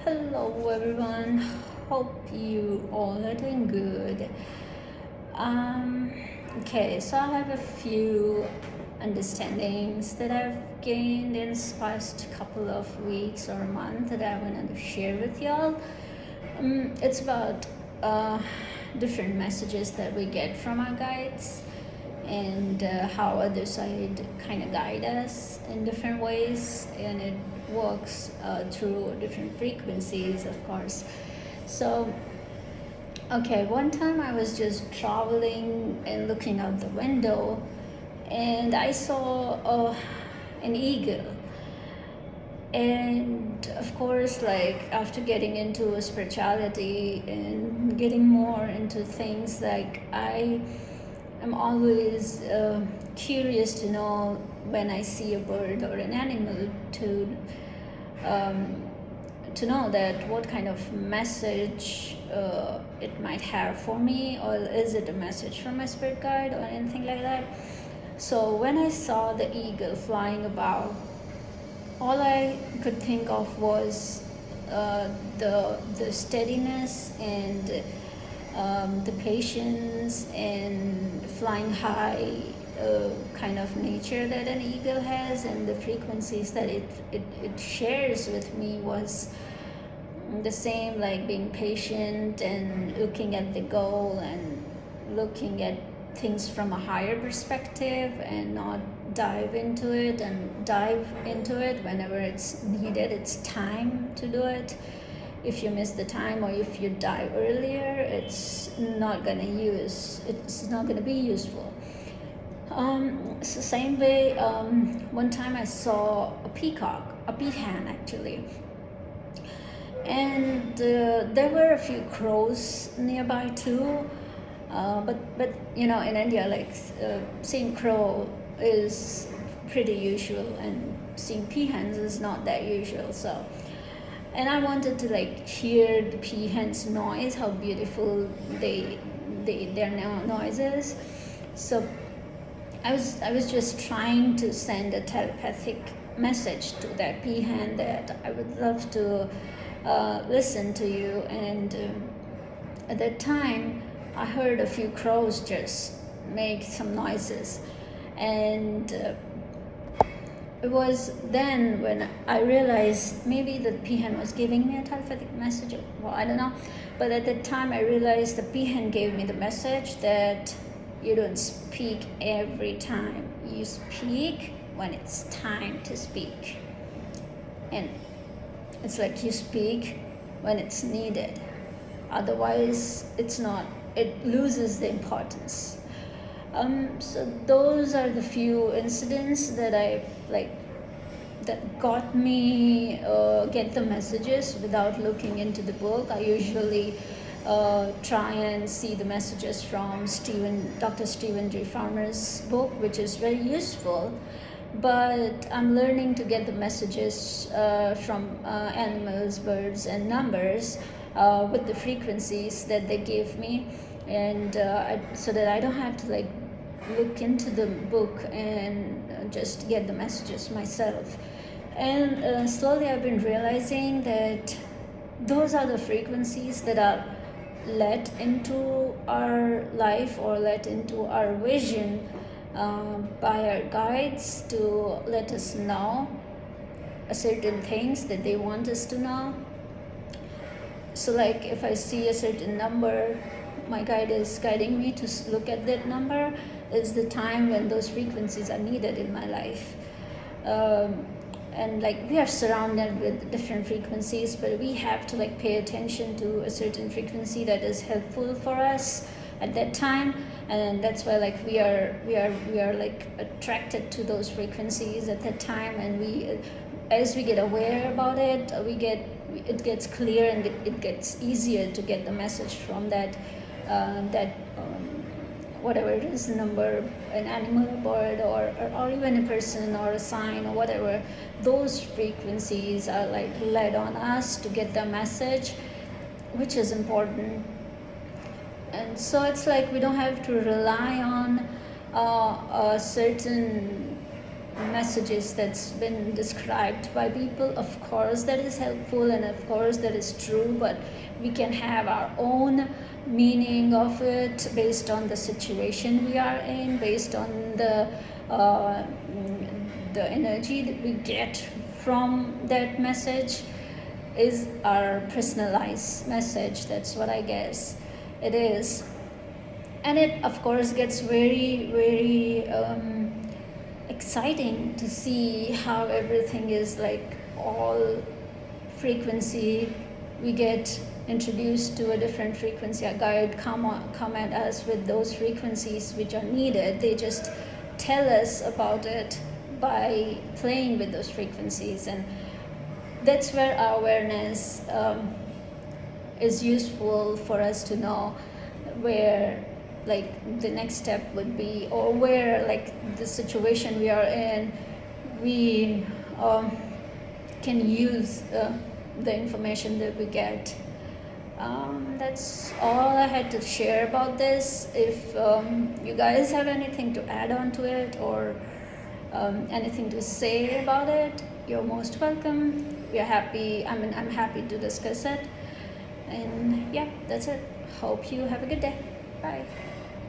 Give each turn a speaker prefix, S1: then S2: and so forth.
S1: Hello everyone, hope you all are doing good. Um, okay, so I have a few understandings that I've gained in this past couple of weeks or month that I wanted to share with y'all. It's about different messages that we get from our guides and how other side kind of guide us in different ways, and it works through different frequencies, of course. So okay, one time I was just traveling and looking out the window, and I saw an eagle. And of course, like after getting into spirituality and getting more into things, like I'm always curious to know when I see a bird or an animal um, to know that what kind of message it might have for me, or is it a message from my spirit guide or anything like that. So when I saw the eagle flying about, all I could think of was the steadiness and the patience and flying high kind of nature that an eagle has, and the frequencies that it shares with me was the same, like being patient and looking at the goal and looking at things from a higher perspective and not dive into it whenever it's needed. It's time to do it. If you miss the time or if you die earlier, it's not gonna be useful. It's the same way. One time I saw a peahen actually, and there were a few crows nearby too. But in India, like seeing crow is pretty usual, and seeing peahens is not that usual. So, and I wanted to like hear the peahens' noise, how beautiful their noises. So I was just trying to send a telepathic message to that peahen that I would love to listen to you. And at that time, I heard a few crows just make some noises, and it was then when I realized maybe the peahen was giving me a telepathic message. Well, I don't know, but at that time I realized the peahen gave me the message that you don't speak every time. You speak when it's time to speak, and it's like you speak when it's needed. Otherwise, it loses the importance. So those are the few incidents that that got me get the messages without looking into the book. I usually try and see the messages from Dr. Stephen G. Farmer's book, which is very useful. But I'm learning to get the messages from animals, birds, and numbers with the frequencies that they give me, and so that I don't have to like look into the book and just get the messages myself. And slowly I've been realizing that those are the frequencies that are let into our life or let into our vision by our guides to let us know certain things that they want us to know. So like if I see a certain number, my guide is guiding me to look at that number. Is the time when those frequencies are needed in my life. And like we are surrounded with different frequencies, but we have to like pay attention to a certain frequency that is helpful for us at that time. And that's why like we are like attracted to those frequencies at that time, and we as we get aware about it, it gets clear, and it gets easier to get the message from that whatever it is, number, an animal, a bird, or even a person or a sign or whatever. Those frequencies are like led on us to get the message, which is important. And so it's like we don't have to rely on a certain messages that's been described by people. Of course that is helpful, and of course that is true, but we can have our own meaning of it based on the situation we are in, based on uh, the energy that we get from that message is our personalized message. That's what I guess it is. And it of course gets very exciting to see how everything is like all frequency. We get introduced to a different frequency. A guide come at us with those frequencies which are needed. They just tell us about it by playing with those frequencies, and that's where our awareness is useful for us to know where like the next step would be, or where like the situation we are in, we can use the information that we get. That's all I had to share about this. If you guys have anything to add on to it, or anything to say about it, you're most welcome. We're happy. I'm happy to discuss it. And yeah, that's it. Hope you have a good day. Bye.